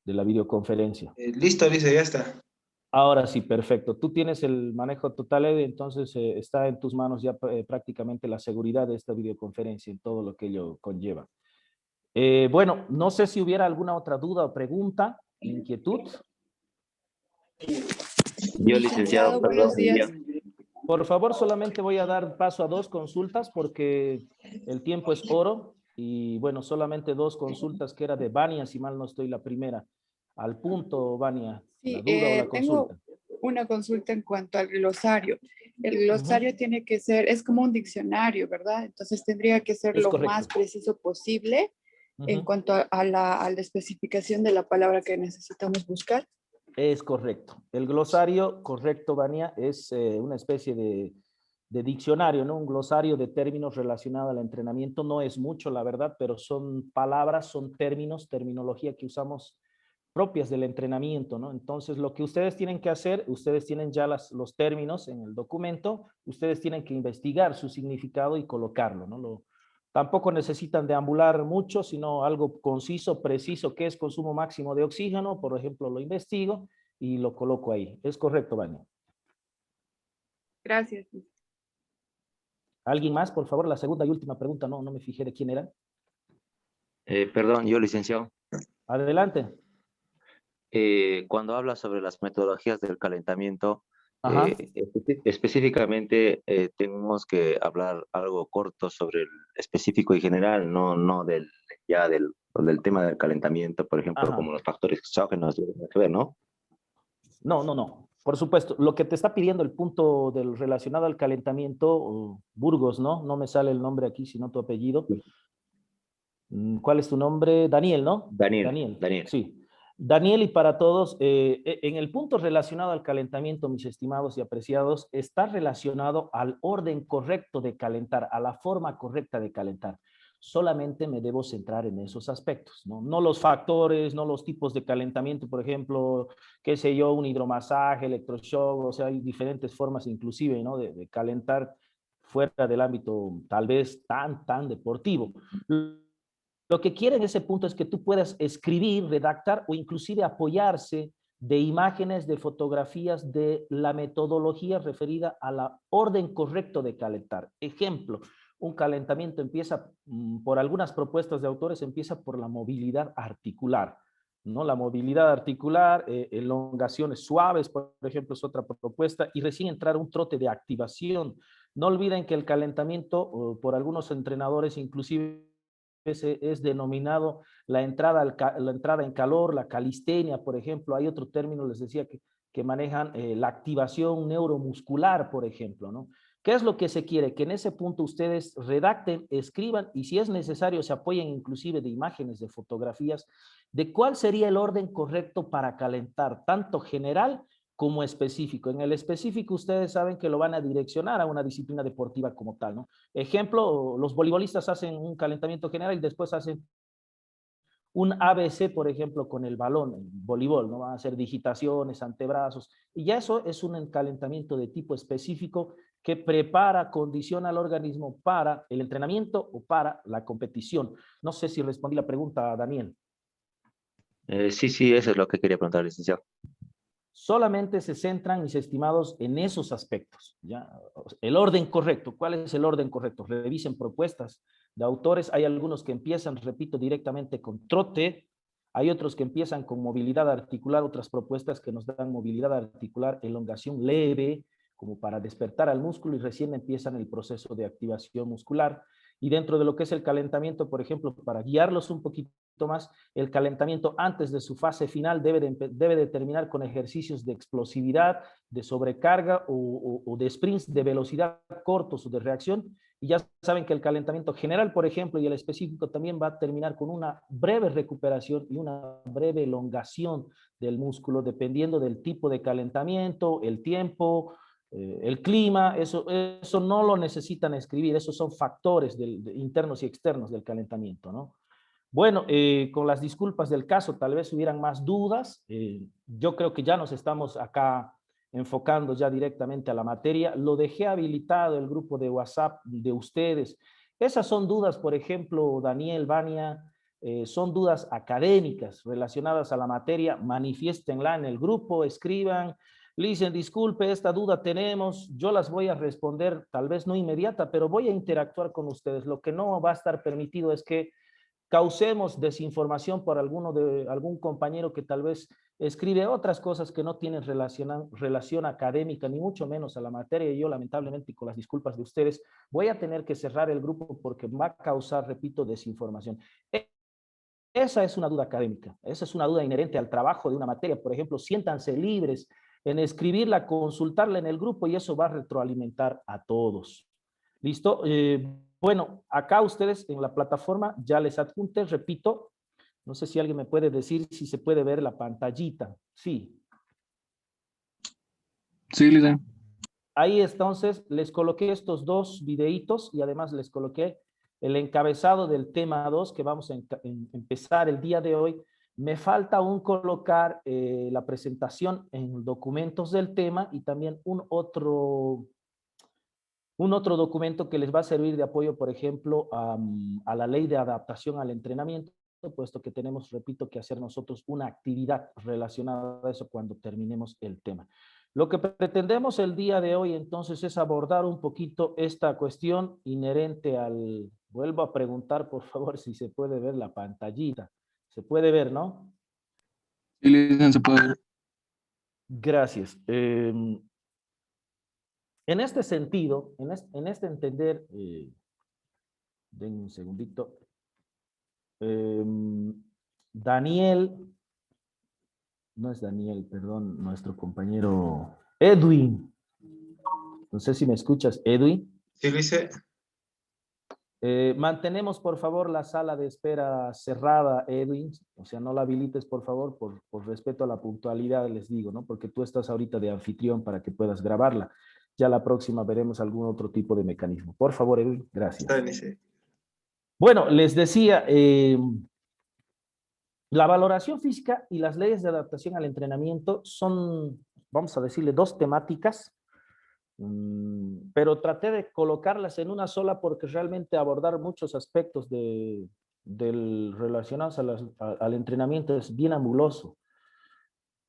de la videoconferencia. Listo, listo, ya está. Ahora sí, perfecto. Tú tienes el manejo total, Eddie, entonces está en tus manos ya prácticamente la seguridad de esta videoconferencia y todo lo que ello conlleva. Bueno, no sé si hubiera alguna otra duda o pregunta, inquietud. Yo, licenciado, Licenciado, buenos perdón, días. Por favor, solamente voy a dar paso a 2 consultas porque el tiempo es oro y bueno, solamente 2 consultas que era de Vania, si mal no estoy la primera. Al punto, Vania, la Sí, duda o la tengo consulta. una consulta en cuanto al glosario. El Ujú. glosario tiene que ser, es como un diccionario, ¿verdad? Entonces tendría que ser Es lo más correcto. preciso posible en Ujú. cuanto a la especificación de la palabra que necesitamos buscar. Es correcto. El glosario, correcto, Vania, es una especie de diccionario, ¿no? Un glosario de términos relacionados al entrenamiento. No es mucho, la verdad, pero son palabras, son términos, terminología que usamos propias del entrenamiento, ¿no? Entonces, lo que ustedes tienen que hacer, ustedes tienen ya los términos en el documento, ustedes tienen que investigar su significado y colocarlo, ¿no? Tampoco necesitan deambular mucho, sino algo conciso, preciso, qué es consumo máximo de oxígeno, por ejemplo, lo investigo y lo coloco ahí. ¿Es correcto, Vania? Gracias. ¿Alguien más, por favor? La segunda y última pregunta, no me fijé de quién era. perdón, yo, licenciado. Adelante. Cuando habla sobre las metodologías del calentamiento, Ajá. específicamente tenemos que hablar algo corto sobre el específico y general, no del tema del calentamiento, por ejemplo, como Ajá. los factores exógenos, tienen que ver, ¿no? No. Por supuesto, lo que te está pidiendo el punto del relacionado al calentamiento, Burgos, ¿no? No me sale el nombre aquí, sino tu apellido. ¿Cuál es tu nombre? Daniel, ¿no? Daniel, Daniel, Daniel. sí. Daniel, y para todos, en el punto relacionado al calentamiento, mis estimados y apreciados, está relacionado al orden correcto de calentar, a la forma correcta de calentar. Solamente me debo centrar en esos aspectos, ¿no? No los factores, no los tipos de calentamiento, por ejemplo, qué sé yo, un hidromasaje, electroshock, o sea, hay diferentes formas inclusive, ¿no? De calentar fuera del ámbito tal vez tan deportivo. Lo que quiere en ese punto es que tú puedas escribir, redactar o inclusive apoyarse de imágenes, de fotografías, de la metodología referida a la orden correcto de calentar. Ejemplo, un calentamiento empieza, por algunas propuestas de autores, empieza por la movilidad articular, ¿no? La movilidad articular, elongaciones suaves, por ejemplo, es otra propuesta, y recién entrar un trote de activación. No olviden que el calentamiento, por algunos entrenadores, inclusive es denominado la entrada en calor, la calistenia, por ejemplo. Hay otro término, les decía, que manejan la activación neuromuscular, por ejemplo, ¿no? ¿Qué es lo que se quiere? Que en ese punto ustedes redacten, escriban y si es necesario se apoyen inclusive de imágenes, de fotografías, de cuál sería el orden correcto para calentar, tanto general como específico. En el específico ustedes saben que lo van a direccionar a una disciplina deportiva como tal, ¿no? Ejemplo, los voleibolistas hacen un calentamiento general y después hacen un ABC, por ejemplo, con el balón, en voleibol, ¿no? Van a hacer digitaciones, antebrazos, y ya eso es un calentamiento de tipo específico que prepara, condiciona al organismo para el entrenamiento o para la competición. No sé si respondí la pregunta, Daniel. Sí, eso es lo que quería preguntar, licenciado. Solamente se centran, mis estimados, en esos aspectos, ¿ya? El orden correcto. ¿Cuál es el orden correcto? Revisen propuestas de autores. Hay algunos que empiezan, repito, directamente con trote. Hay otros que empiezan con movilidad articular, otras propuestas que nos dan movilidad articular, elongación leve, como para despertar al músculo y recién empiezan el proceso de activación muscular. Y dentro de lo que es el calentamiento, por ejemplo, para guiarlos un poquito más, el calentamiento antes de su fase final debe de terminar con ejercicios de explosividad, de sobrecarga o de sprints de velocidad cortos o de reacción. Y ya saben que el calentamiento general, por ejemplo, y el específico también va a terminar con una breve recuperación y una breve elongación del músculo, dependiendo del tipo de calentamiento, el tiempo, el clima. Eso no lo necesitan escribir, esos son factores internos y externos del calentamiento, ¿no? Bueno, con las disculpas del caso, tal vez hubieran más dudas. Yo creo que ya nos estamos acá enfocando ya directamente a la materia. Lo dejé habilitado el grupo de WhatsApp de ustedes. Esas son dudas, por ejemplo, Daniel, Vania, son dudas académicas relacionadas a la materia, manifiéstenla en el grupo, escriban, le dicen, disculpe, esta duda tenemos, yo las voy a responder, tal vez no inmediata, pero voy a interactuar con ustedes. Lo que no va a estar permitido es que causemos desinformación por algún compañero que tal vez escribe otras cosas que no tienen relación académica, ni mucho menos a la materia. Y yo, lamentablemente, y con las disculpas de ustedes, voy a tener que cerrar el grupo porque va a causar, repito, desinformación. Esa es una duda académica, esa es una duda inherente al trabajo de una materia. Por ejemplo, siéntanse libres en escribirla, consultarla en el grupo y eso va a retroalimentar a todos. ¿Listo? Bueno, acá ustedes en la plataforma ya les adjunté, repito, no sé si alguien me puede decir si se puede ver la pantallita. Sí. Sí, líder. Ahí entonces les coloqué estos dos videitos y además les coloqué el encabezado del tema 2 que vamos a empezar el día de hoy. Me falta aún colocar la presentación en documentos del tema y también un otro documento que les va a servir de apoyo, por ejemplo, a la ley de adaptación al entrenamiento, puesto que tenemos, repito, que hacer nosotros una actividad relacionada a eso cuando terminemos el tema. Lo que pretendemos el día de hoy, entonces, es abordar un poquito esta cuestión inherente al... Vuelvo a preguntar, por favor, si se puede ver la pantallita. Se puede ver, ¿no? Sí, líder, se puede ver. Gracias. En este sentido, en este entender, denme un segundito. Daniel, no es Daniel, perdón, nuestro compañero Edwin. No sé si me escuchas, Edwin. Sí, lo hice. Mantenemos, por favor, la sala de espera cerrada, Edwin. O sea, no la habilites, por favor, por respeto a la puntualidad, les digo, ¿no? Porque tú estás ahorita de anfitrión para que puedas grabarla. Ya la próxima veremos algún otro tipo de mecanismo. Por favor, Edwin, gracias. Está bien, dice. Bueno, les decía, la valoración física y las leyes de adaptación al entrenamiento son, vamos a decirle, dos temáticas, pero traté de colocarlas en una sola porque realmente abordar muchos aspectos relacionados al entrenamiento es bien amuloso.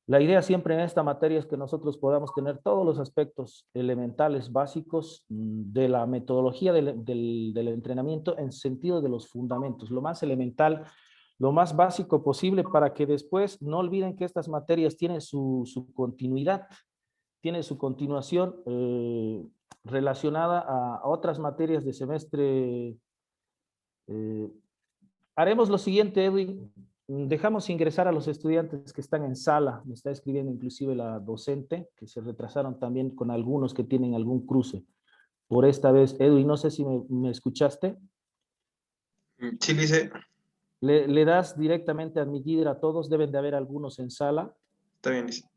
La idea siempre en esta materia es que nosotros podamos tener todos los aspectos elementales básicos de la metodología del entrenamiento en sentido de los fundamentos, lo más elemental, lo más básico posible para que después no olviden que estas materias tienen su continuidad, tienen su continuación relacionada a otras materias de semestre. Haremos lo siguiente, Edwin. Dejamos ingresar a los estudiantes que están en sala. Me está escribiendo inclusive la docente, que se retrasaron también con algunos que tienen algún cruce. Por esta vez, Edwin, no sé si me escuchaste. Sí, lo hice. Le das directamente a admitir a todos, deben de haber algunos en sala. Está bien, dice.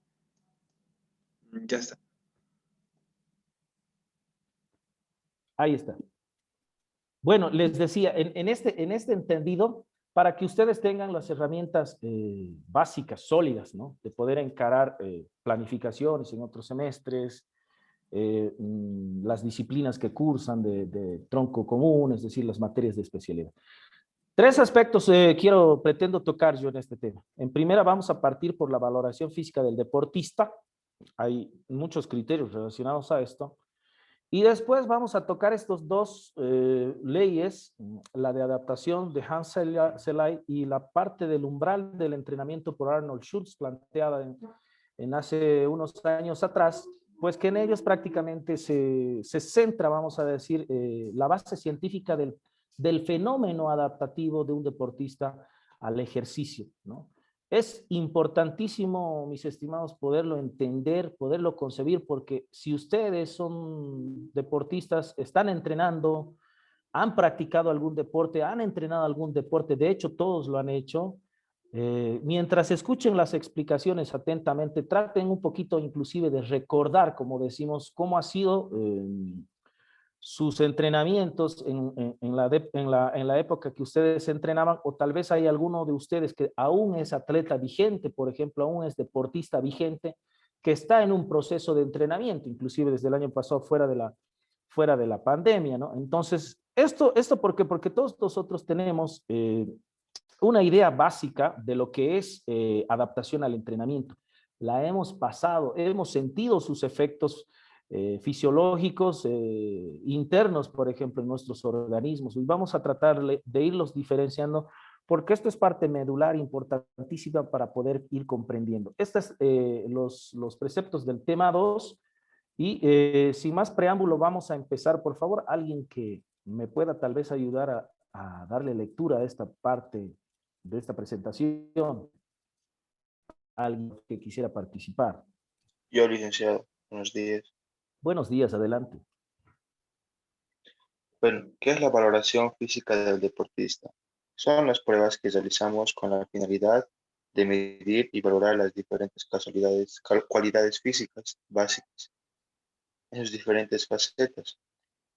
Ya está. Ahí está. Bueno, les decía, en este entendido, para que ustedes tengan las herramientas básicas, sólidas, ¿no? De poder encarar planificaciones en otros semestres, las disciplinas que cursan de tronco común, es decir, las materias de especialidad. Tres aspectos pretendo tocar yo en este tema. En primera, vamos a partir por la valoración física del deportista. Hay muchos criterios relacionados a esto. Y después vamos a tocar estos dos leyes, la de adaptación de Hans Selye y la parte del umbral del entrenamiento por Arnold Schultz, planteada en hace unos años atrás, pues que en ellos prácticamente se centra, vamos a decir, la base científica del fenómeno adaptativo de un deportista al ejercicio, ¿no? Es importantísimo, mis estimados, poderlo entender, poderlo concebir, porque si ustedes son deportistas, están entrenando, han practicado algún deporte, han entrenado algún deporte, de hecho todos lo han hecho, mientras escuchen las explicaciones atentamente, traten un poquito inclusive de recordar, como decimos, cómo ha sido sus entrenamientos en la época que ustedes entrenaban, o tal vez hay alguno de ustedes que aún es atleta vigente, por ejemplo, aún es deportista vigente, que está en un proceso de entrenamiento, inclusive desde el año pasado fuera de la pandemia, ¿no? Entonces, ¿esto por qué? Porque todos nosotros tenemos una idea básica de lo que es adaptación al entrenamiento. La hemos pasado, hemos sentido sus efectos fisiológicos internos, por ejemplo, en nuestros organismos. Y vamos a tratar de irlos diferenciando porque esto es parte medular importantísima para poder ir comprendiendo. Estos los preceptos del tema 2 y sin más preámbulo vamos a empezar. Por favor, alguien que me pueda tal vez ayudar a darle lectura a esta parte de esta presentación. Alguien que quisiera participar. Yo, licenciado, buenos días. Buenos días, adelante. Bueno, ¿qué es la valoración física del deportista? Son las pruebas que realizamos con la finalidad de medir y valorar las diferentes cualidades físicas básicas en sus diferentes facetas.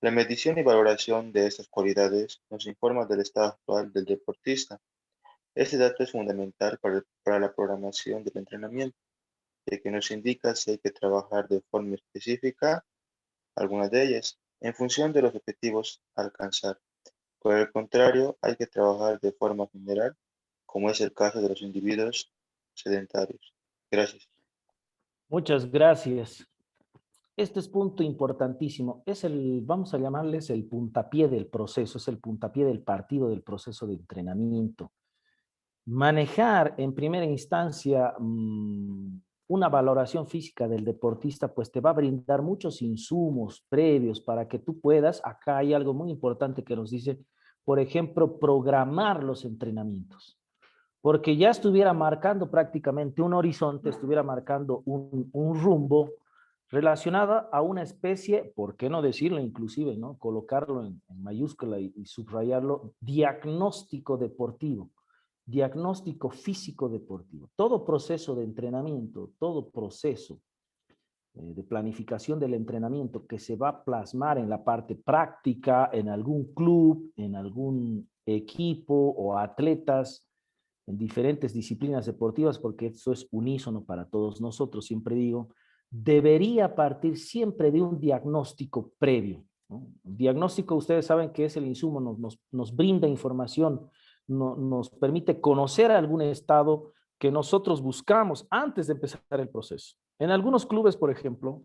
La medición y valoración de estas cualidades nos informa del estado actual del deportista. Este dato es fundamental para la programación del entrenamiento, ya que nos indica si hay que trabajar de forma específica algunas de ellas, en función de los objetivos a alcanzar. Por el contrario, hay que trabajar de forma general, como es el caso de los individuos sedentarios. Gracias. Muchas gracias. Este es punto importantísimo. Es vamos a llamarles el puntapié del proceso, es el puntapié del partido del proceso de entrenamiento. Manejar en primera instancia una valoración física del deportista, pues te va a brindar muchos insumos previos para que tú puedas, acá hay algo muy importante que nos dice, por ejemplo, programar los entrenamientos. Porque ya estuviera marcando prácticamente un horizonte, estuviera marcando un rumbo relacionado a una especie, ¿por qué no decirlo inclusive, ¿no? Colocarlo en mayúscula y subrayarlo, diagnóstico deportivo. Diagnóstico físico deportivo. Todo proceso de entrenamiento, todo proceso de planificación del entrenamiento que se va a plasmar en la parte práctica, en algún club, en algún equipo o atletas, en diferentes disciplinas deportivas, porque eso es unísono para todos nosotros, siempre digo, debería partir siempre de un diagnóstico previo, ¿no? El diagnóstico, ustedes saben que es el insumo, nos brinda información, nos permite conocer algún estado que nosotros buscamos antes de empezar el proceso. En algunos clubes, por ejemplo,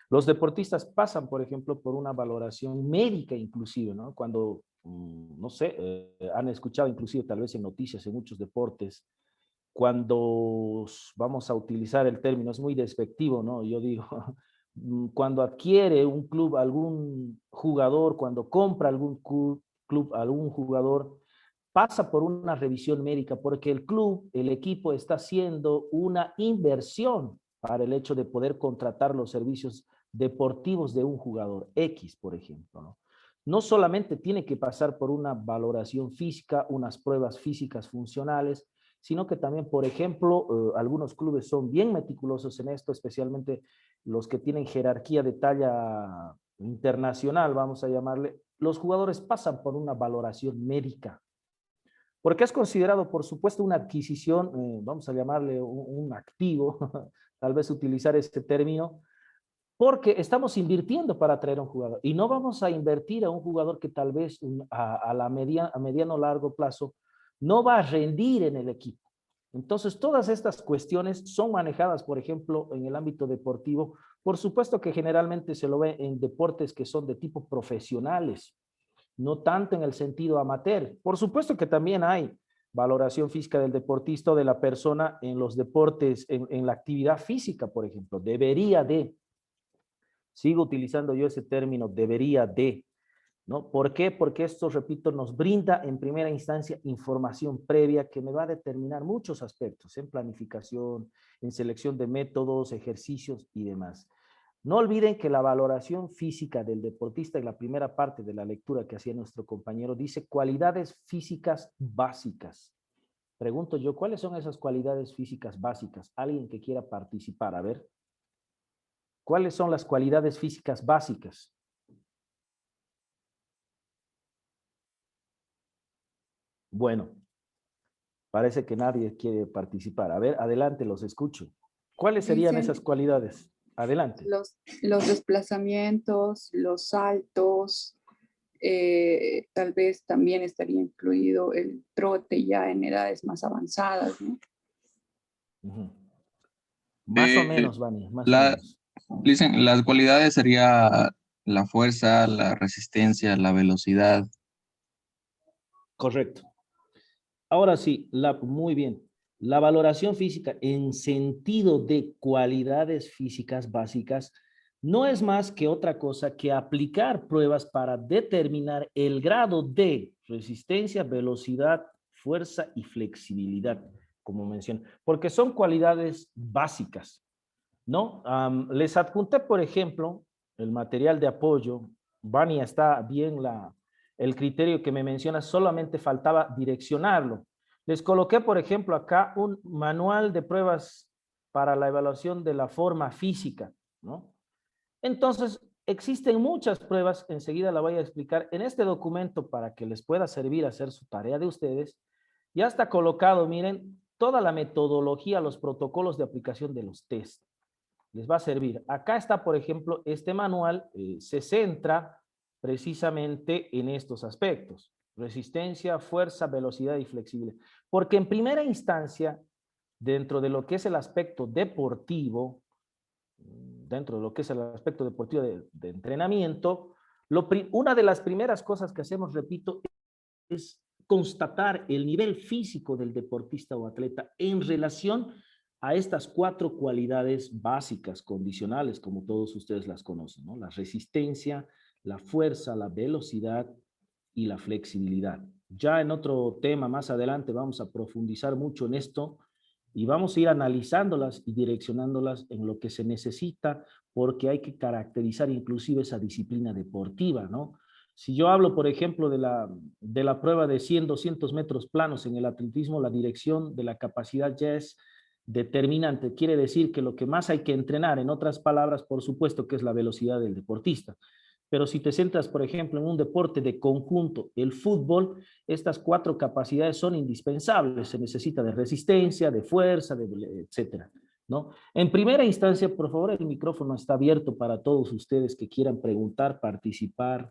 los deportistas pasan, por ejemplo, por una valoración médica inclusive, ¿no? Cuando, no sé, han escuchado inclusive tal vez en noticias en muchos deportes, cuando vamos a utilizar el término, es muy despectivo, ¿no? Yo digo, cuando adquiere un club algún jugador, cuando compra algún club algún jugador, pasa por una revisión médica porque el club, el equipo está haciendo una inversión para el hecho de poder contratar los servicios deportivos de un jugador X, por ejemplo, ¿no? No solamente tiene que pasar por una valoración física, unas pruebas físicas funcionales, sino que también, por ejemplo, algunos clubes son bien meticulosos en esto, especialmente los que tienen jerarquía de talla internacional, vamos a llamarle. Los jugadores pasan por una valoración médica, porque es considerado, por supuesto, una adquisición, vamos a llamarle un activo, tal vez utilizar este término, porque estamos invirtiendo para traer a un jugador y no vamos a invertir a un jugador que tal vez a mediano o largo plazo no va a rendir en el equipo. Entonces, todas estas cuestiones son manejadas, por ejemplo, en el ámbito deportivo. Por supuesto que generalmente se lo ve en deportes que son de tipo profesionales, no tanto en el sentido amateur. Por supuesto que también hay valoración física del deportista o de la persona en los deportes, en la actividad física, por ejemplo. Debería de. Sigo utilizando yo ese término, debería de, ¿no? ¿Por qué? Porque esto, repito, nos brinda en primera instancia información previa que me va a determinar muchos aspectos en planificación, en selección de métodos, ejercicios y demás. No olviden que la valoración física del deportista en la primera parte de la lectura que hacía nuestro compañero dice cualidades físicas básicas. Pregunto yo, ¿cuáles son esas cualidades físicas básicas? Alguien que quiera participar, a ver. ¿Cuáles son las cualidades físicas básicas? Bueno, parece que nadie quiere participar. A ver, adelante, los escucho. ¿Cuáles serían Dicen esas cualidades? Adelante. los desplazamientos, los saltos, tal vez también estaría incluido el trote ya en edades más avanzadas, ¿no? Ujú. Más o Eh, menos, Vani, más o la, menos. dicen, las cualidades sería la fuerza, la resistencia, la velocidad. Correcto. Ahora sí, muy bien. La valoración física en sentido de cualidades físicas básicas no es más que otra cosa que aplicar pruebas para determinar el grado de resistencia, velocidad, fuerza y flexibilidad, como mencioné, porque son cualidades básicas, ¿no? Les adjunté, por ejemplo, el material de apoyo. Vania, está bien el criterio que me menciona, solamente faltaba direccionarlo. Les coloqué, por ejemplo, acá un manual de pruebas para la evaluación de la forma física, ¿no? Entonces, existen muchas pruebas, enseguida la voy a explicar. En este documento, para que les pueda servir a hacer su tarea de ustedes, ya está colocado, miren, toda la metodología, los protocolos de aplicación de los test. Les va a servir. Acá está, por ejemplo, este manual se centra precisamente en estos aspectos: resistencia, fuerza, velocidad y flexibilidad. Porque en primera instancia, dentro de lo que es el aspecto deportivo, dentro de lo que es el aspecto deportivo de entrenamiento, una de las primeras cosas que hacemos, repito, es constatar el nivel físico del deportista o atleta en relación a estas 4 cualidades básicas, condicionales, como todos ustedes las conocen, ¿no? La resistencia, la fuerza, la velocidad y la flexibilidad. Ya en otro tema más adelante vamos a profundizar mucho en esto y vamos a ir analizándolas y direccionándolas en lo que se necesita, porque hay que caracterizar inclusive esa disciplina deportiva, ¿no? Si yo hablo, por ejemplo, de la prueba de 100, 200 metros planos en el atletismo, la dirección de la capacidad ya es determinante. Quiere decir que lo que más hay que entrenar, en otras palabras, por supuesto, que es la velocidad del deportista. Pero si te centras, por ejemplo, en un deporte de conjunto, el fútbol, estas 4 capacidades son indispensables. Se necesita de resistencia, de fuerza, etcétera, ¿no? En primera instancia, por favor, el micrófono está abierto para todos ustedes que quieran preguntar, participar,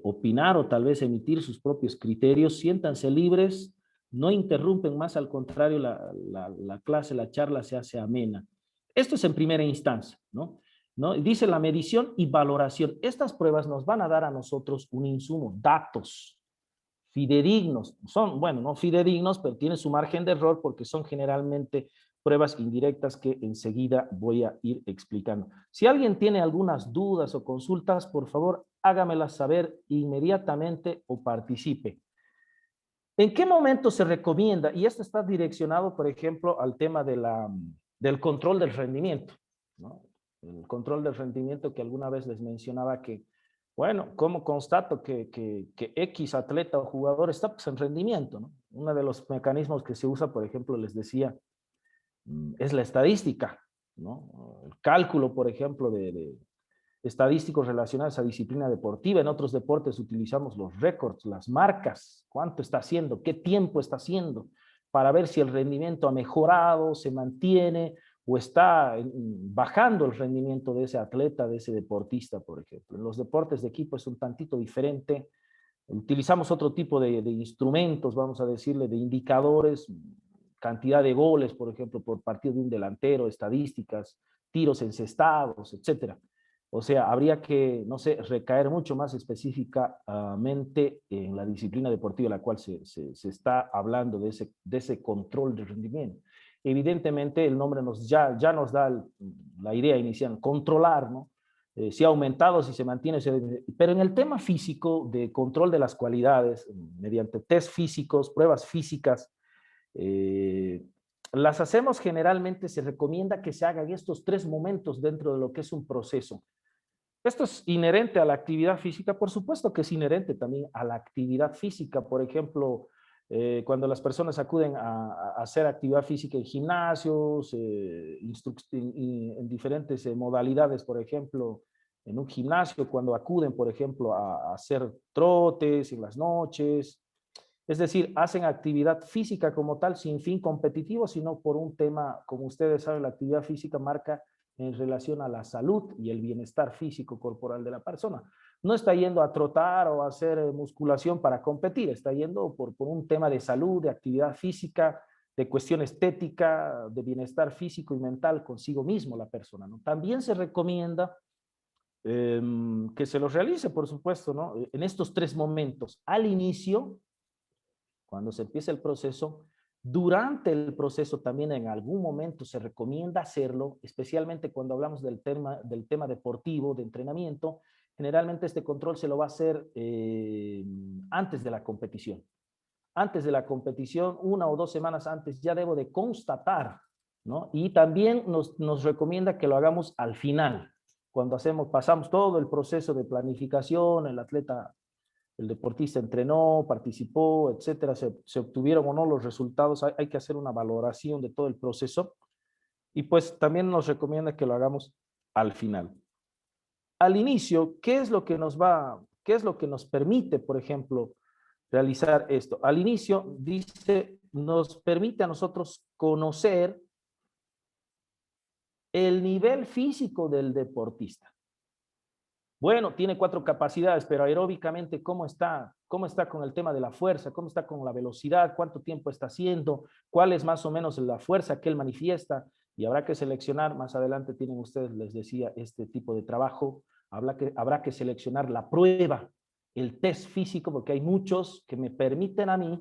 opinar o tal vez emitir sus propios criterios. Siéntanse libres, no interrumpen más, al contrario, la clase, la charla se hace amena. Esto es en primera instancia, ¿no? ¿No? Dice la medición y valoración. Estas pruebas nos van a dar a nosotros un insumo, datos fidedignos. Son, bueno, no fidedignos, pero tienen su margen de error porque son generalmente pruebas indirectas que enseguida voy a ir explicando. Si alguien tiene algunas dudas o consultas, por favor, hágamelas saber inmediatamente o participe. ¿En qué momento se recomienda? Y esto está direccionado, por ejemplo, al tema del control del rendimiento, ¿no? El control del rendimiento que alguna vez les mencionaba que, bueno, ¿cómo constato que X atleta o jugador está pues, en rendimiento, ¿no? Uno de los mecanismos que se usa, por ejemplo, les decía, es la estadística, ¿no? El cálculo, por ejemplo, de estadísticos relacionados a disciplina deportiva. En otros deportes utilizamos los récords, las marcas, cuánto está haciendo, qué tiempo está haciendo, para ver si el rendimiento ha mejorado, se mantiene o está bajando el rendimiento de ese atleta, de ese deportista, por ejemplo. En los deportes de equipo es un tantito diferente. Utilizamos otro tipo de instrumentos, vamos a decirle, de indicadores, cantidad de goles, por ejemplo, por partido de un delantero, estadísticas, tiros encestados, etcétera. O sea, habría que, no sé, recaer mucho más específicamente en la disciplina deportiva en la cual se está hablando de ese control de rendimiento. Evidentemente, el nombre ya nos da la idea inicial, controlar, ¿no? Si ha aumentado, si se mantiene, pero en el tema físico de control de las cualidades, mediante test físicos, pruebas físicas, las hacemos generalmente, se recomienda que se hagan estos 3 momentos dentro de lo que es un proceso. Esto es inherente a la actividad física, por supuesto que es inherente también a la actividad física. Por ejemplo, cuando las personas acuden a hacer actividad física en gimnasios, en diferentes modalidades, por ejemplo, en un gimnasio, cuando acuden, por ejemplo, a hacer trotes en las noches, es decir, hacen actividad física como tal sin fin competitivo, sino por un tema, como ustedes saben, la actividad física marca en relación a la salud y el bienestar físico corporal de la persona. no está yendo a trotar o a hacer musculación para competir, está yendo por un tema de salud, de actividad física, de cuestión estética, de bienestar físico y mental consigo mismo la persona, ¿no? También se recomienda que se los realice, por supuesto, ¿no? En estos 3 momentos, al inicio, cuando se empieza el proceso, durante el proceso también en algún momento se recomienda hacerlo, especialmente cuando hablamos del tema deportivo, de entrenamiento. Generalmente este control se lo va a hacer antes de la competición. Antes de la competición, 1 o 2 semanas antes, ya debo de constatar, ¿no? Y también nos recomienda que lo hagamos al final, cuando pasamos todo el proceso de planificación, el deportista entrenó, participó, etcétera, se obtuvieron o no los resultados, hay que hacer una valoración de todo el proceso, y pues también nos recomienda que lo hagamos al final. Al inicio, ¿qué es lo que nos permite, por ejemplo, realizar esto? Al inicio, dice, nos permite a nosotros conocer el nivel físico del deportista. Bueno, tiene 4 capacidades, pero aeróbicamente, ¿cómo está? ¿Cómo está con el tema de la fuerza? ¿Cómo está con la velocidad? ¿Cuánto tiempo está haciendo? ¿Cuál es más o menos la fuerza que él manifiesta? Y habrá que seleccionar, más adelante tienen ustedes, les decía, este tipo de trabajo. Habrá que seleccionar la prueba, el test físico, porque hay muchos que me permiten a mí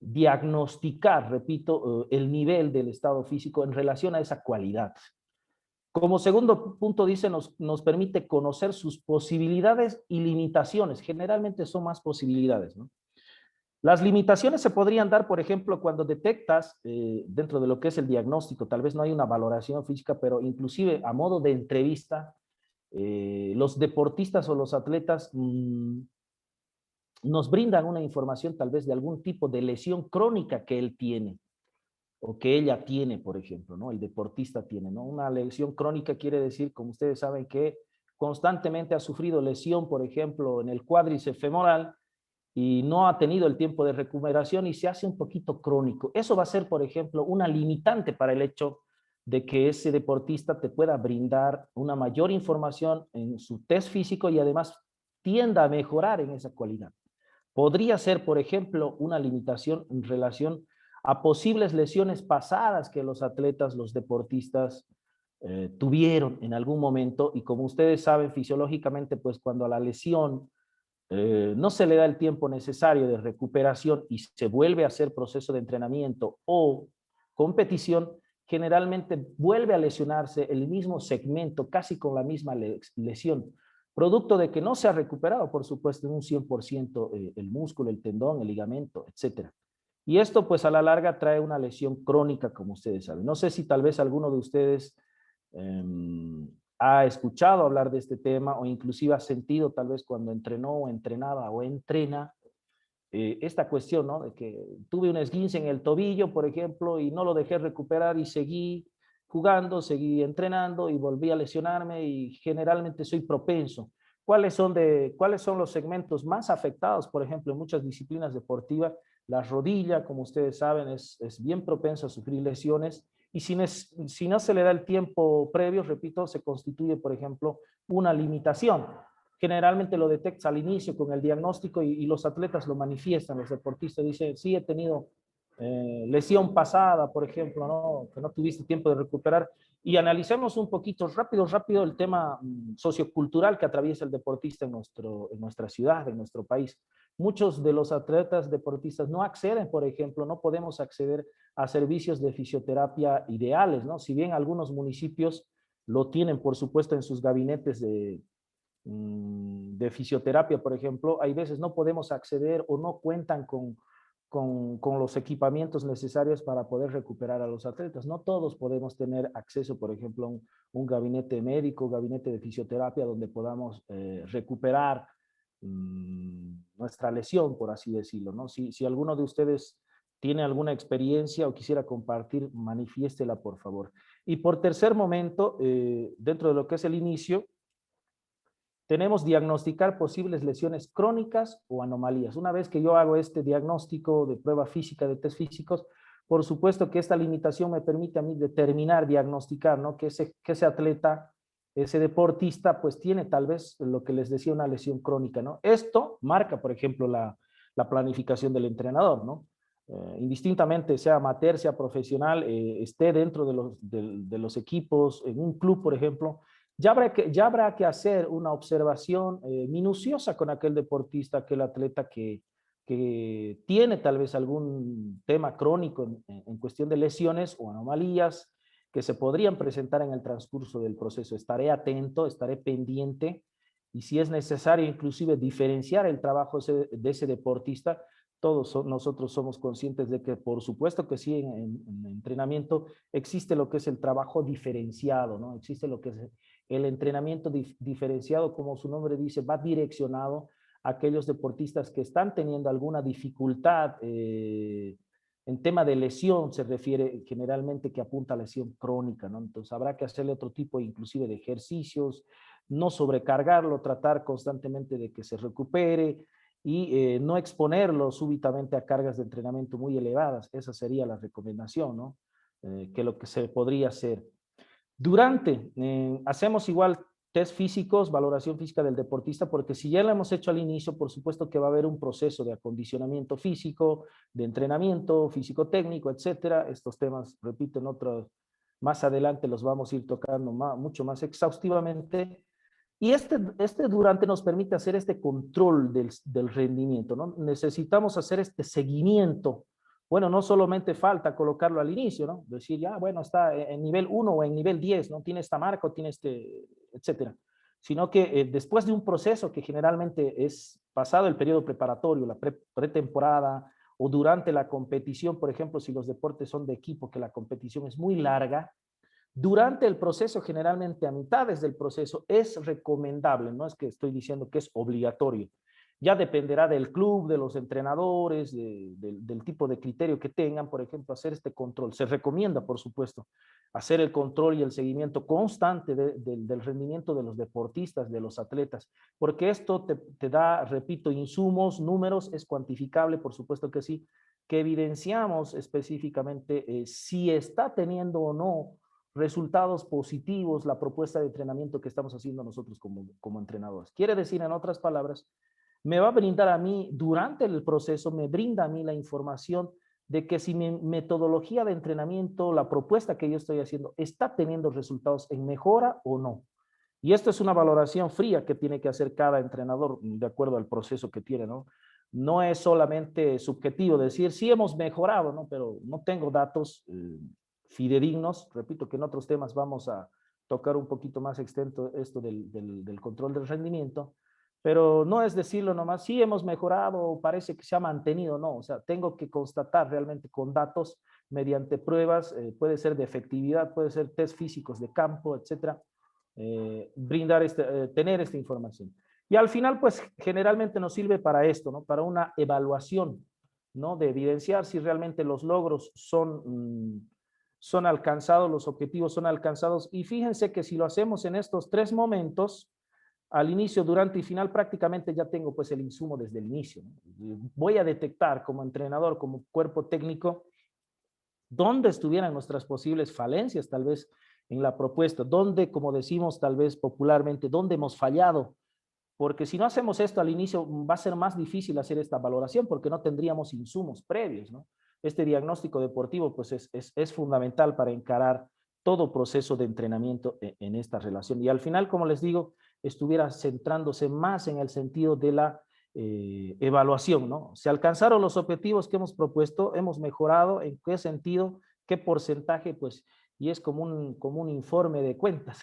diagnosticar, repito, el nivel del estado físico en relación a esa cualidad. Como segundo punto dice, nos permite conocer sus posibilidades y limitaciones. Generalmente son más posibilidades, ¿no? Las limitaciones se podrían dar, por ejemplo, cuando detectas dentro de lo que es el diagnóstico, tal vez no hay una valoración física, pero inclusive a modo de entrevista, los deportistas o los atletas nos brindan una información tal vez de algún tipo de lesión crónica que él tiene o que ella tiene, por ejemplo, ¿no? El deportista tiene, ¿no? Una lesión crónica quiere decir, como ustedes saben, que constantemente ha sufrido lesión, por ejemplo, en el cuádriceps femoral y no ha tenido el tiempo de recuperación y se hace un poquito crónico. Eso va a ser, por ejemplo, una limitante para el hecho de que ese deportista te pueda brindar una mayor información en su test físico y además tienda a mejorar en esa cualidad. Podría ser, por ejemplo, una limitación en relación a posibles lesiones pasadas que los atletas, los deportistas tuvieron en algún momento, y como ustedes saben fisiológicamente, pues cuando a la lesión no se le da el tiempo necesario de recuperación y se vuelve a hacer proceso de entrenamiento o competición, generalmente vuelve a lesionarse el mismo segmento, casi con la misma lesión, producto de que no se ha recuperado, por supuesto, en un 100% el músculo, el tendón, el ligamento, etcétera. Y esto, pues, a la larga trae una lesión crónica, como ustedes saben. No sé si tal vez alguno de ustedes ha escuchado hablar de este tema o inclusive ha sentido tal vez cuando entrenó o entrenaba o entrena esta cuestión, ¿no? De que tuve un esguince en el tobillo, por ejemplo, y no lo dejé recuperar y seguí jugando, seguí entrenando y volví a lesionarme y generalmente soy propenso. ¿Cuáles son los segmentos más afectados? Por ejemplo, en muchas disciplinas deportivas, la rodilla, como ustedes saben, es bien propensa a sufrir lesiones y si no se le da el tiempo previo, repito, se constituye, por ejemplo, una limitación. Generalmente lo detectas al inicio con el diagnóstico y los atletas lo manifiestan, los deportistas dicen, sí, he tenido lesión pasada, por ejemplo, ¿no? Que no tuviste tiempo de recuperar. Y analicemos un poquito rápido el tema sociocultural que atraviesa el deportista en nuestra ciudad, en nuestro país. Muchos de los atletas deportistas no acceden, por ejemplo, no podemos acceder a servicios de fisioterapia ideales, ¿no? Si bien algunos municipios lo tienen, por supuesto, en sus gabinetes de fisioterapia, por ejemplo, hay veces no podemos acceder o no cuentan con los equipamientos necesarios para poder recuperar a los atletas. No todos podemos tener acceso, por ejemplo, a un gabinete médico, gabinete de fisioterapia donde podamos recuperar nuestra lesión, por así decirlo, ¿no? Si alguno de ustedes tiene alguna experiencia o quisiera compartir, manifiéstela, por favor. Y por tercer momento, dentro de lo que es el inicio, tenemos diagnosticar posibles lesiones crónicas o anomalías. Una vez que yo hago este diagnóstico de prueba física, de test físicos, por supuesto que esta limitación me permite a mí determinar, diagnosticar, ¿no? Que ese atleta ese deportista pues tiene tal vez lo que les decía, una lesión crónica, ¿no? Esto marca, por ejemplo, la planificación del entrenador, ¿no? Indistintamente sea amateur, sea profesional, esté dentro de los equipos, en un club, por ejemplo, ya habrá que hacer una observación minuciosa con aquel deportista, aquel atleta que tiene tal vez algún tema crónico en cuestión de lesiones o anomalías que se podrían presentar en el transcurso del proceso. Estaré atento, estaré pendiente y si es necesario inclusive diferenciar el trabajo de ese deportista. Nosotros somos conscientes de que por supuesto que sí, en entrenamiento existe lo que es el trabajo diferenciado, ¿no? Existe lo que es el entrenamiento diferenciado, como su nombre dice, va direccionado a aquellos deportistas que están teniendo alguna dificultad en tema de lesión, se refiere generalmente que apunta a lesión crónica, ¿no? Entonces habrá que hacerle otro tipo inclusive de ejercicios, no sobrecargarlo, tratar constantemente de que se recupere y no exponerlo súbitamente a cargas de entrenamiento muy elevadas. Esa sería la recomendación, ¿no? Que lo que se podría hacer. Hacemos igual test físicos, valoración física del deportista, porque si ya lo hemos hecho al inicio, por supuesto que va a haber un proceso de acondicionamiento físico, de entrenamiento físico-técnico, etcétera. Estos temas, repito, más adelante los vamos a ir tocando mucho más exhaustivamente. Y este durante nos permite hacer este control del rendimiento, ¿no? Necesitamos hacer este seguimiento. Bueno, no solamente falta colocarlo al inicio, ¿no? Decir, ya, bueno, está en nivel 1 o en nivel 10, ¿no? Tiene esta marca o tiene etcétera. Sino que después de un proceso que generalmente es pasado el periodo preparatorio, la pretemporada o durante la competición, por ejemplo, si los deportes son de equipo, que la competición es muy larga, durante el proceso, generalmente a mitades del proceso, es recomendable, no es que estoy diciendo que es obligatorio, ya dependerá del club, de los entrenadores, del tipo de criterio que tengan, por ejemplo, hacer este control. Se recomienda, por supuesto, hacer el control y el seguimiento constante del rendimiento de los deportistas, de los atletas, porque esto te da, repito, insumos, números, es cuantificable, por supuesto que sí, que evidenciamos específicamente si está teniendo o no resultados positivos la propuesta de entrenamiento que estamos haciendo nosotros como entrenadores. Quiere decir, en otras palabras, me va a brindar a mí, durante el proceso, me brinda a mí la información de que si mi metodología de entrenamiento, la propuesta que yo estoy haciendo, está teniendo resultados en mejora o no. Y esto es una valoración fría que tiene que hacer cada entrenador de acuerdo al proceso que tiene, ¿no? No es solamente subjetivo decir, sí hemos mejorado, ¿no? Pero no tengo datos fidedignos. Repito que en otros temas vamos a tocar un poquito más extenso esto del control del rendimiento, pero no es decirlo nomás, sí hemos mejorado, parece que se ha mantenido, no, o sea, tengo que constatar realmente con datos, mediante pruebas, puede ser de efectividad, puede ser test físicos de campo, etcétera, tener esta información. Y al final, pues, generalmente nos sirve para esto, ¿no? Para una evaluación, ¿no? De evidenciar si realmente los logros son alcanzados, los objetivos son alcanzados. Y fíjense que si lo hacemos en estos tres momentos, al inicio, durante y final, prácticamente ya tengo pues el insumo desde el inicio, ¿no? Voy a detectar como entrenador, como cuerpo técnico, dónde estuvieran nuestras posibles falencias, tal vez en la propuesta, dónde, como decimos tal vez popularmente, dónde hemos fallado, porque si no hacemos esto al inicio va a ser más difícil hacer esta valoración porque no tendríamos insumos previos, ¿no? Este diagnóstico deportivo pues es fundamental para encarar todo proceso de entrenamiento en esta relación. Y al final, como les digo, estuviera centrándose más en el sentido de la evaluación, ¿no? Se alcanzaron los objetivos que hemos propuesto, hemos mejorado, ¿en qué sentido? ¿Qué porcentaje? Pues, y es como un informe de cuentas,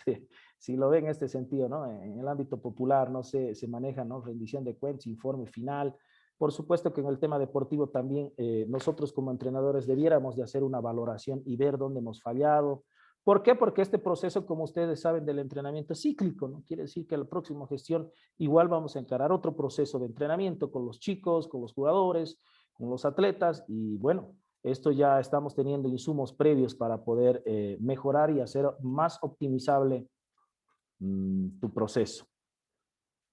si lo ven en este sentido, ¿no? En el ámbito popular, no sé, se maneja, ¿no? Rendición de cuentas, informe final. Por supuesto que en el tema deportivo también nosotros como entrenadores debiéramos de hacer una valoración y ver dónde hemos fallado. ¿Por qué? Porque este proceso, como ustedes saben, del entrenamiento es cíclico, ¿no? Quiere decir que la próxima gestión igual vamos a encarar otro proceso de entrenamiento con los chicos, con los jugadores, con los atletas y bueno, esto ya estamos teniendo insumos previos para poder mejorar y hacer más optimizable tu proceso.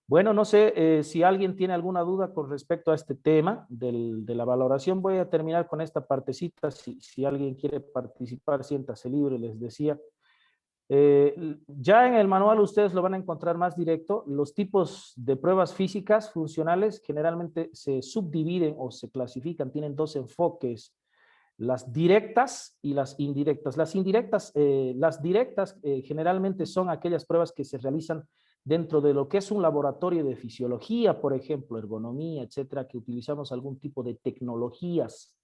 Bueno, no sé si alguien tiene alguna duda con respecto a este tema de la valoración. Voy a terminar con esta partecita. Si alguien quiere participar, siéntase libre, les decía. Ya en el manual ustedes lo van a encontrar más directo. Los tipos de pruebas físicas funcionales generalmente se subdividen o se clasifican, tienen dos enfoques: las directas y las indirectas. Las directas generalmente son aquellas pruebas que se realizan dentro de lo que es un laboratorio de fisiología, por ejemplo, ergonomía, etcétera, que utilizamos algún tipo de tecnologías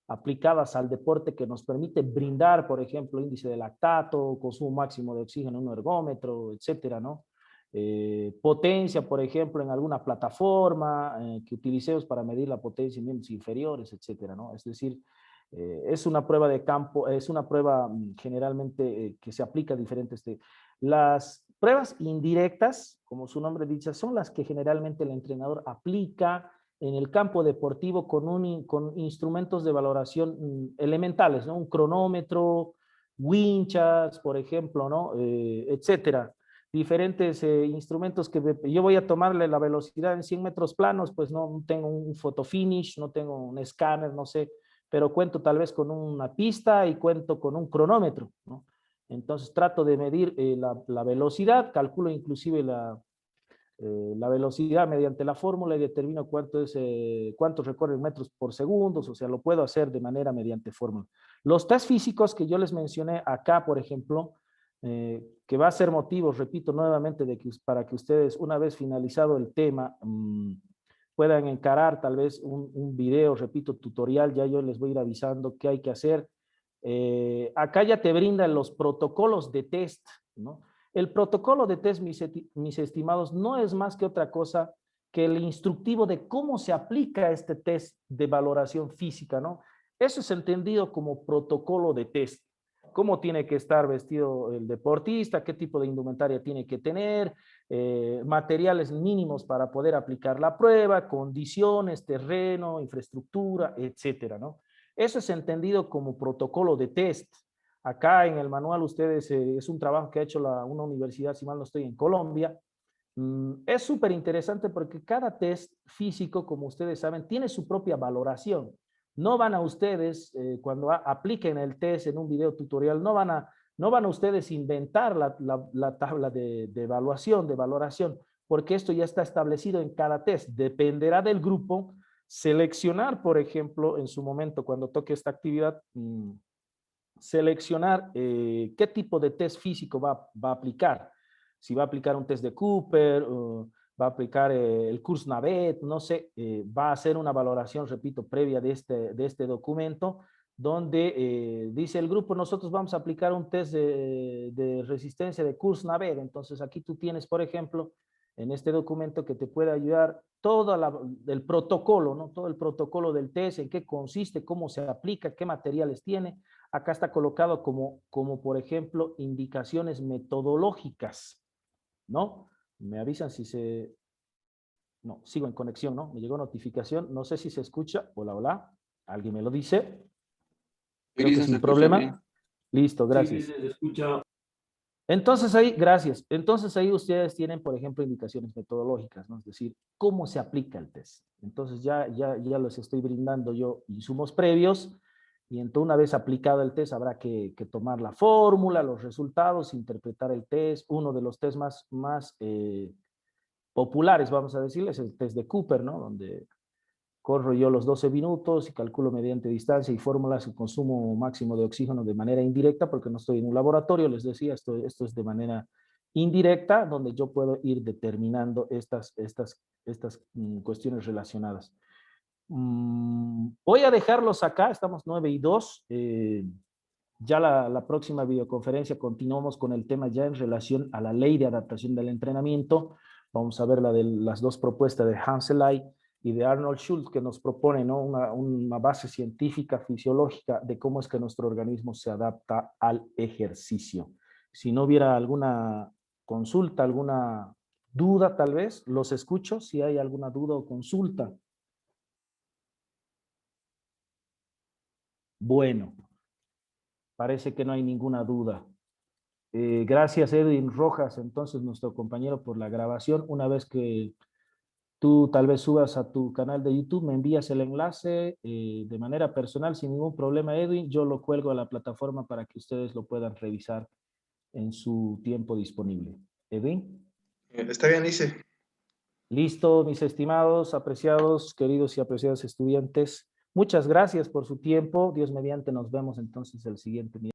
aplicadas al deporte que nos permite brindar, por ejemplo, índice de lactato, consumo máximo de oxígeno en un ergómetro, etcétera, ¿no? Potencia, por ejemplo, en alguna plataforma que utilicemos para medir la potencia en miembros inferiores, etcétera, ¿no? Es decir, es una prueba de campo, es una prueba generalmente que se aplica a diferentes. Las pruebas indirectas, como su nombre dice, son las que generalmente el entrenador aplica en el campo deportivo con instrumentos de valoración elementales, ¿no? Un cronómetro, winchas, por ejemplo, ¿no? Etcétera. Diferentes instrumentos que yo voy a tomarle la velocidad en 100 metros planos, pues no tengo un photofinish, no tengo un escáner, no sé, pero cuento tal vez con una pista y cuento con un cronómetro, ¿no? Entonces trato de medir la velocidad, calculo inclusive la velocidad mediante la fórmula y determino cuánto recorre en metros por segundo, o sea, lo puedo hacer de manera mediante fórmula. Los test físicos que yo les mencioné acá, por ejemplo, que va a ser motivo, repito nuevamente, para que ustedes, una vez finalizado el tema, puedan encarar tal vez un video, repito, tutorial, ya yo les voy a ir avisando qué hay que hacer. Acá ya te brindan los protocolos de test, ¿no? El protocolo de test, mis estimados, no es más que otra cosa que el instructivo de cómo se aplica este test de valoración física, ¿no? Eso es entendido como protocolo de test. Cómo tiene que estar vestido el deportista, qué tipo de indumentaria tiene que tener, materiales mínimos para poder aplicar la prueba, condiciones, terreno, infraestructura, etcétera, ¿no? Eso es entendido como protocolo de test. Acá en el manual ustedes, es un trabajo que ha hecho una universidad, si mal no estoy, en Colombia. Es súper interesante porque cada test físico, como ustedes saben, tiene su propia valoración. No van a ustedes, cuando apliquen el test en un video tutorial, no van a ustedes inventar la tabla de evaluación, de valoración, porque esto ya está establecido en cada test. Dependerá del grupo seleccionar, por ejemplo, en su momento, cuando toque esta actividad, seleccionar qué tipo de test físico va a aplicar. Si va a aplicar un test de Cooper, va a aplicar el Kursnavet, no sé, va a hacer una valoración, repito, previa de este documento, donde dice el grupo, nosotros vamos a aplicar un test de resistencia de Kursnavet. Entonces aquí tú tienes, por ejemplo, en este documento que te puede ayudar todo el protocolo, ¿no? Todo el protocolo del test, en qué consiste, cómo se aplica, qué materiales tiene. Acá está colocado como por ejemplo, indicaciones metodológicas, ¿no? Me avisan si se... No, sigo en conexión, ¿no? Me llegó notificación, no sé si se escucha. Hola, hola. ¿Alguien me lo dice? Creo que sin problema. Listo, gracias. Sí, se escucha. Entonces ahí, gracias. Entonces ahí ustedes tienen, por ejemplo, indicaciones metodológicas, ¿no? Es decir, cómo se aplica el test. Entonces ya les estoy brindando yo insumos previos y entonces una vez aplicado el test habrá que tomar la fórmula, los resultados, interpretar el test. Uno de los test más populares, vamos a decirles, es el test de Cooper, ¿no? Donde corro yo los 12 minutos y calculo mediante distancia y fórmulas el consumo máximo de oxígeno de manera indirecta, porque no estoy en un laboratorio, les decía, esto es de manera indirecta, donde yo puedo ir determinando estas cuestiones relacionadas. Voy a dejarlos acá, estamos 9:02. Ya la próxima videoconferencia continuamos con el tema ya en relación a la ley de adaptación del entrenamiento. Vamos a ver la de las dos propuestas de Hanseley y de Arnold Schultz, que nos propone, ¿no? una base científica, fisiológica de cómo es que nuestro organismo se adapta al ejercicio. Si no hubiera alguna consulta, alguna duda tal vez, los escucho si hay alguna duda o consulta. Bueno, parece que no hay ninguna duda. Gracias Edwin Rojas, entonces nuestro compañero, por la grabación. Una vez que tú tal vez subas a tu canal de YouTube, me envías el enlace de manera personal sin ningún problema, Edwin. Yo lo cuelgo a la plataforma para que ustedes lo puedan revisar en su tiempo disponible. Edwin. Está bien, dice. Listo, mis estimados, apreciados, queridos y apreciados estudiantes. Muchas gracias por su tiempo. Dios mediante, nos vemos entonces el siguiente miércoles.